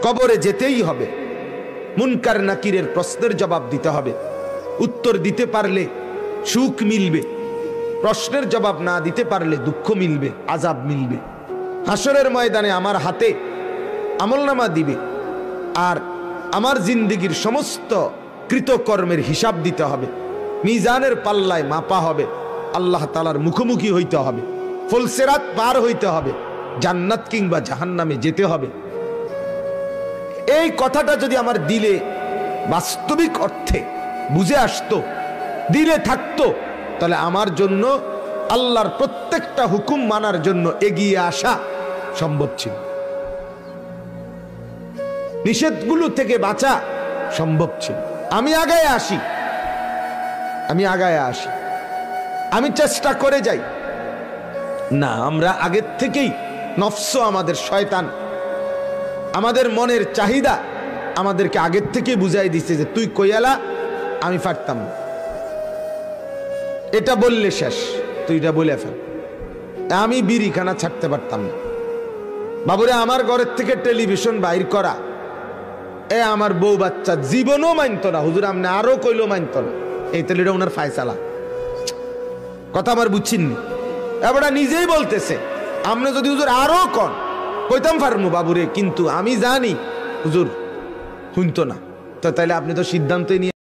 কবরে যেতেই হবে, মুনকার নাকিরের প্রশ্নের জবাব দিতে হবে। উত্তর দিতে পারলে সুখ মিলবে, প্রশ্নের জবাব না দিতে পারলে দুঃখ মিলবে, আযাব মিলবে। হাসরের ময়দানে আমার হাতে আমলনামা দিবে, আর আমার জিন্দেগির সমস্ত কৃতকর্মের হিসাব দিতে হবে। মিজানের পাল্লায় মাপা হবে, আল্লাহ তাআলার মুখোমুখি হইতে হবে, ফুলসিরাত পার হইতে হবে, জান্নাত কিংবা জাহান্নামে যেতে হবে। এই কথাটা যদি আমার দিলে বাস্তবিক অর্থে বুঝে আসতো, দিলে থাকতো, তাহলে আমার জন্য আল্লাহর প্রত্যেকটা হুকুম মানার জন্য এগিয়ে আসা সম্ভব ছিল, নিষেধগুলো থেকে বাঁচা সম্ভব ছিল। আমি আগায় আসি, আমি চেষ্টা করে যাই না। আমরা আগের থেকেই নফস, আমাদের শয়তান, আমাদের মনের চাহিদা আমাদেরকে আগের থেকে বুঝাই দিচ্ছে যে তুই কইয়ালা, আমি পারতাম না, এটা বললে শেষ, তুই এটা বলে ফেল। আমি বিড়িখানা ছাড়তে পারতাম না। বাবুরে আমার ঘরের থেকে টেলিভিশন বাইর করা, আমার বউ বাচ্চা জীবনও মানত না। হুজুর আপনি আরো কইলো মানত না, এই তাহলে এটা ওনার ফায়সালা। কথা আমার বুঝছেননি? এবার নিজেই বলতেছে আপনি যদি হুজুর আরো কন কইতাম পারমু বাবুরে, কিন্তু আমি জানি হুজুর শুনতো না। তো তাইলে আপনি তো সিদ্ধান্তই নিয়ে